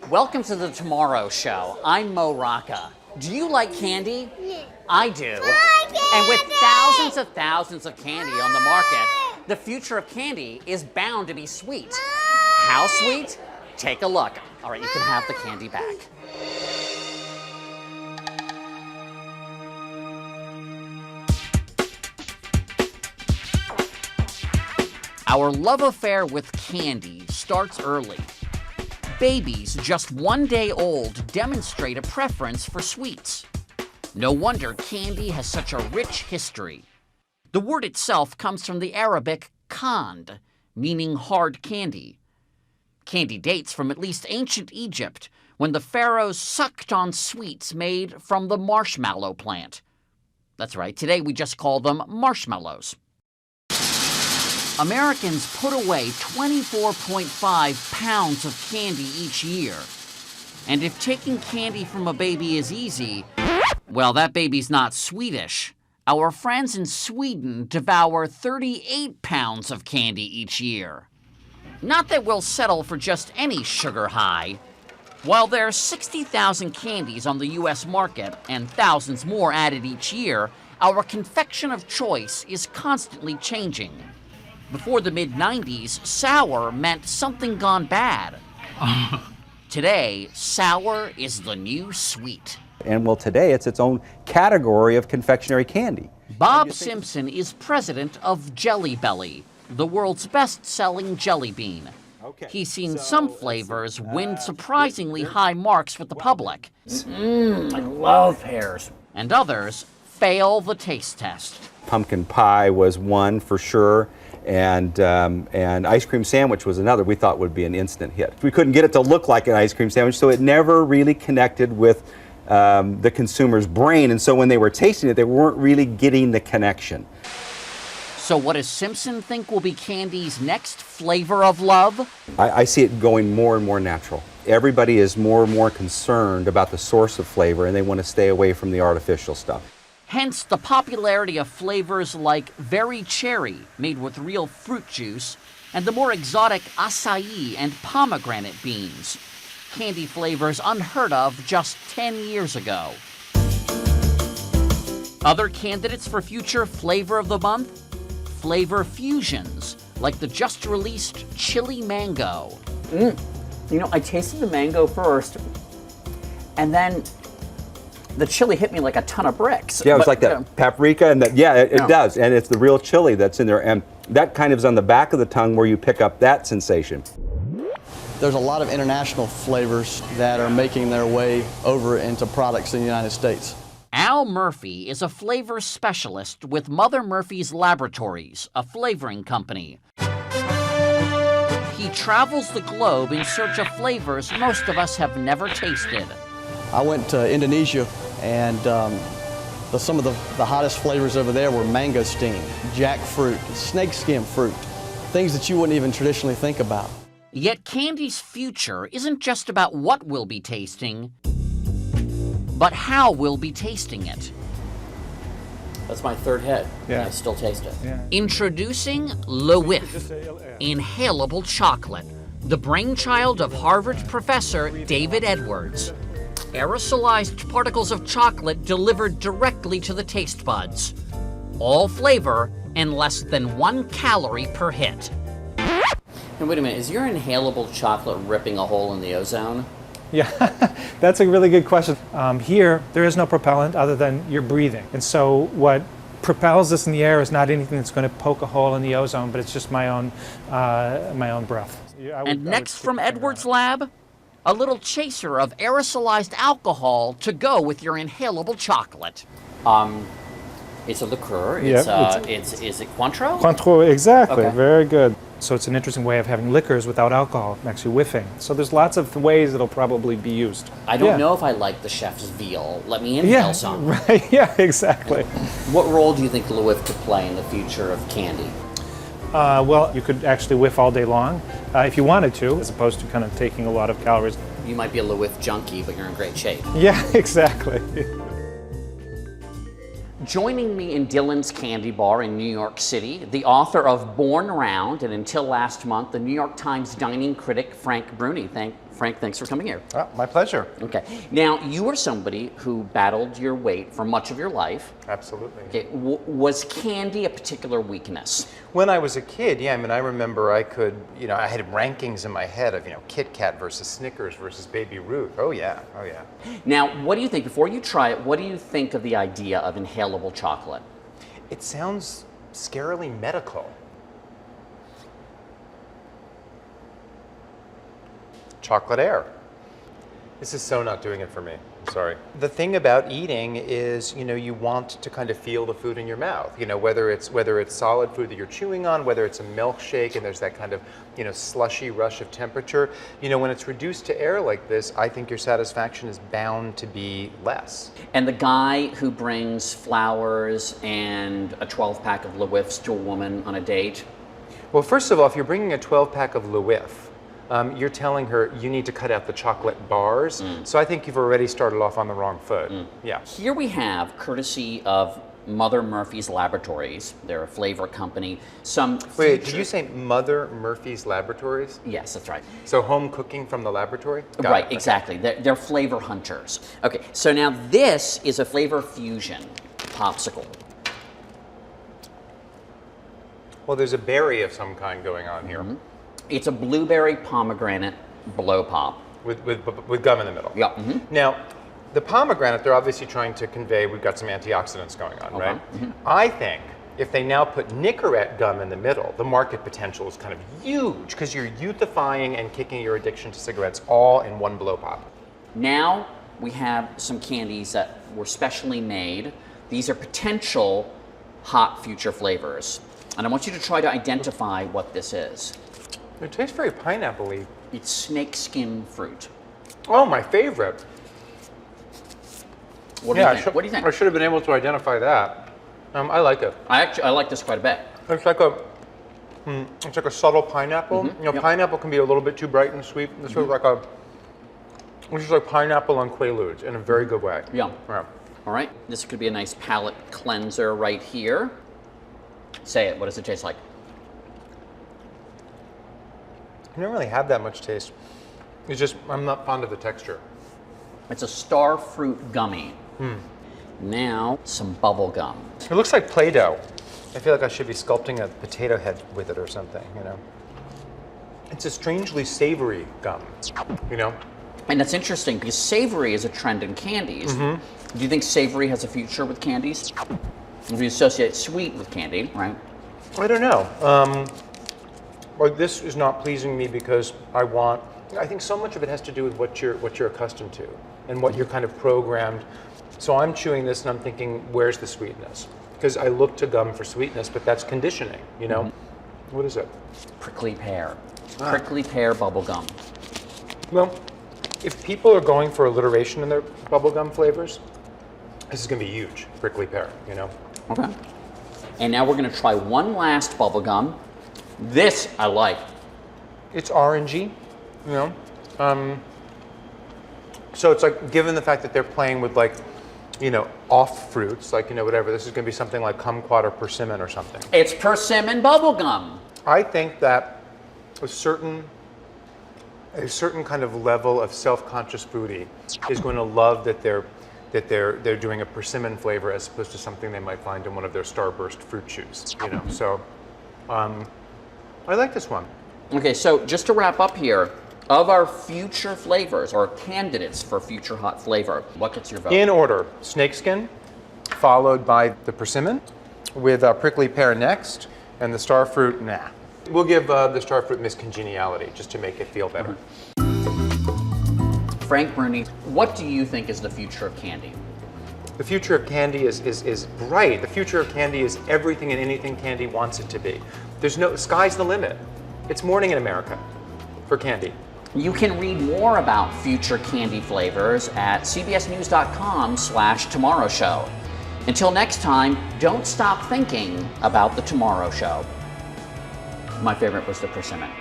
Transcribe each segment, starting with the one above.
Welcome to the Tomorrow Show. I'm Rocca. Do you like candy? Yeah. I do. And with thousands of candy on the market, the future of candy is bound to be sweet. How sweet? Take a look. All right, you can have the candy back. Our love affair with candy starts early. Babies just 1 day old demonstrate a preference for sweets. No wonder candy has such a rich history. The word itself comes from the Arabic kand, meaning hard candy. Candy dates from at least ancient Egypt, when the pharaohs sucked on sweets made from the marshmallow plant. That's right, today we just call them marshmallows. Americans put away 24.5 pounds of candy each year. And if taking candy from a baby is easy, well, that baby's not Swedish. Our friends in Sweden devour 38 pounds of candy each year. Not that we'll settle for just any sugar high. While there are 60,000 candies on the U.S. market and thousands more added each year, our confection of choice is constantly changing. Before the mid-90s, sour meant something gone bad. Today, sour is the new sweet. And well, today it's its own category of confectionery candy. Bob Simpson is president of Jelly Belly, the world's best-selling jelly bean. He's seen some flavors win surprisingly high marks with the public. I love pears. And others fail the taste test. Pumpkin pie was one for sure, and ice cream sandwich was another we thought would be an instant hit. We couldn't get it to look like an ice cream sandwich, so it never really connected with the consumer's brain, and so when they were tasting it, they weren't really getting the connection. So what does Simpson think will be candy's next flavor of love? I see it going more and more natural. Everybody is more and more concerned about the source of flavor, and they want to stay away from the artificial stuff. Hence the popularity of flavors like Very Cherry, made with real fruit juice, and the more exotic acai and pomegranate beans. Candy flavors unheard of just 10 years ago. Other candidates for future flavor of the month? Flavor fusions, like the just-released chili mango. You know, I tasted the mango first, and then the chili hit me like a ton of bricks. Yeah, it was like that paprika, and that, yeah, it does, and it's the real chili that's in there, and that kind of is on the back of the tongue where you pick up that sensation. There's a lot of international flavors that are making their way over into products in the United States. Al Murphy is a flavor specialist with Mother Murphy's Laboratories, a flavoring company. He travels the globe in search of flavors most of us have never tasted. I went to Indonesia, and some of the hottest flavors over there were mangosteen, jackfruit, snakeskin fruit, things that you wouldn't even traditionally think about. Yet candy's future isn't just about what we'll be tasting, but how we'll be tasting it. That's my third hit, and I still taste it. Yeah. Introducing Le Whiff, inhalable chocolate, the brainchild of Harvard professor David Edwards. Aerosolized particles of chocolate delivered directly to the taste buds. All flavor and less than 1 calorie per hit. And wait a minute, is your inhalable chocolate ripping a hole in the ozone? Yeah, that's a really good question. Here, there is no propellant other than your breathing. And so what propels us in the air is not anything that's going to poke a hole in the ozone, but it's just my own breath. And next from Edwards' lab, a little chaser of aerosolized alcohol to go with your inhalable chocolate. It's a liqueur. Is it Cointreau? Cointreau, exactly. Okay. Very good. So it's an interesting way of having liquors without alcohol, actually whiffing. So there's lots of ways it'll probably be used. I don't know if I like the chef's veal. Let me inhale some. Right. Yeah, exactly. What role do you think Le Whiff could play in the future of candy? Well, you could actually whiff all day long if you wanted to, as opposed to kind of taking a lot of calories. You might be a Le Whiff junkie, but you're in great shape. Yeah, exactly. Joining me in Dylan's Candy Bar in New York City, the author of Born Round and until last month, the New York Times dining critic Frank Bruni. Frank, thanks for coming here. My pleasure. Okay. Now, you are somebody who battled your weight for much of your life. Absolutely. Okay. Was candy a particular weakness? When I was a kid, yeah, I mean, I remember I could, I had rankings in my head of, Kit Kat versus Snickers versus Baby Ruth. Oh yeah. Now, what do you think, before you try it, what do you think of the idea of inhalable chocolate? It sounds scarily medical. Chocolate air. This is so not doing it for me. I'm sorry. The thing about eating is, you want to kind of feel the food in your mouth. Whether it's solid food that you're chewing on, whether it's a milkshake and there's that kind of, slushy rush of temperature. When it's reduced to air like this, I think your satisfaction is bound to be less. And the guy who brings flowers and a 12-pack of LeWiffs to a woman on a date? Well, first of all, if you're bringing a 12-pack of LeWiff, you're telling her you need to cut out the chocolate bars. So I think you've already started off on the wrong foot. Yeah. Here we have, courtesy of Mother Murphy's Laboratories, they're a flavor company, some Wait, did you say Mother Murphy's Laboratories? Yes, that's right. So home cooking from the laboratory? Got Right, it. exactly. They're flavor hunters. Okay, so now this is a flavor fusion popsicle. Well, there's a berry of some kind going on here. It's a blueberry pomegranate blow pop. With gum in the middle. Yeah. Now, the pomegranate, they're obviously trying to convey we've got some antioxidants going on, right? I think if they now put Nicorette gum in the middle, the market potential is kind of huge because you're youthifying and kicking your addiction to cigarettes all in one blow pop. Now we have some candies that were specially made. These are potential hot future flavors. And I want you to try to identify what this is. It tastes very pineapple-y. It's snakeskin fruit. Oh, my favorite. What do you think? What do you think? I should have been able to identify that. I like it. I like this quite a bit. It's like a subtle pineapple. Pineapple can be a little bit too bright and sweet. This is like pineapple on Quaaludes in a very good way. Yeah. Yeah. All right. This could be a nice palate cleanser right here. Say it. What does it taste like? I don't really have that much taste. It's just, I'm not fond of the texture. It's a star fruit gummy. Now, some bubble gum. It looks like Play-Doh. I feel like I should be sculpting a potato head with it or something, It's a strangely savory gum, And that's interesting because savory is a trend in candies. Do you think savory has a future with candies? If you associate sweet with candy, right? I don't know. Well, this is not pleasing me because I think so much of it has to do with what you're accustomed to and what you're kind of programmed. So I'm chewing this and I'm thinking, where's the sweetness? Because I look to gum for sweetness, but that's conditioning, What is it? Prickly pear. Prickly pear bubble gum. Well, if people are going for alliteration in their bubblegum flavors, this is going to be huge, prickly pear, Okay. And now we're going to try one last bubble gum. This I like. It's orangey, So it's like, given the fact that they're playing with off fruits, whatever, this is going to be something like kumquat or persimmon or something. It's persimmon bubble gum. I think that a certain kind of level of self-conscious foodie is going to love that they're doing a persimmon flavor as opposed to something they might find in one of their Starburst fruit chews. So I like this one. Okay, so just to wrap up here, of our future flavors or candidates for future hot flavor, what gets your vote? In order: snakeskin, followed by the persimmon, with prickly pear next, and the starfruit. Nah. We'll give the starfruit Miss Congeniality just to make it feel better. Frank Bruni, what do you think is the future of candy? The future of candy is bright. The future of candy is everything and anything candy wants it to be. Sky's the limit. It's morning in America for candy. You can read more about future candy flavors at cbsnews.com/Tomorrow Show. Until next time, don't stop thinking about the Tomorrow Show. My favorite was the persimmon.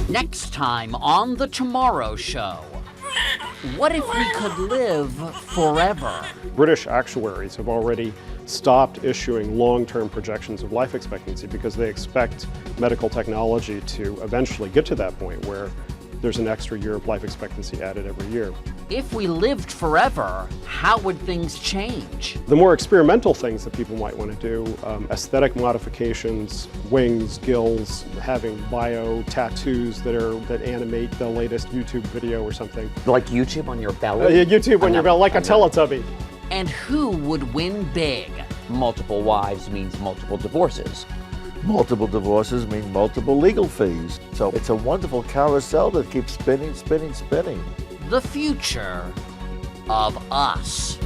Next time on the Tomorrow Show. What if we could live forever? British actuaries have already stopped issuing long-term projections of life expectancy because they expect medical technology to eventually get to that point where there's an extra year of life expectancy added every year. If we lived forever, how would things change? The more experimental things that people might want to do, aesthetic modifications, wings, gills, having bio tattoos that animate the latest YouTube video or something. Like YouTube on your belly? YouTube on your belly, like a Teletubby. And who would win big? Multiple wives means multiple divorces. Multiple divorces mean multiple legal fees. So it's a wonderful carousel that keeps spinning, spinning, spinning. The future of us.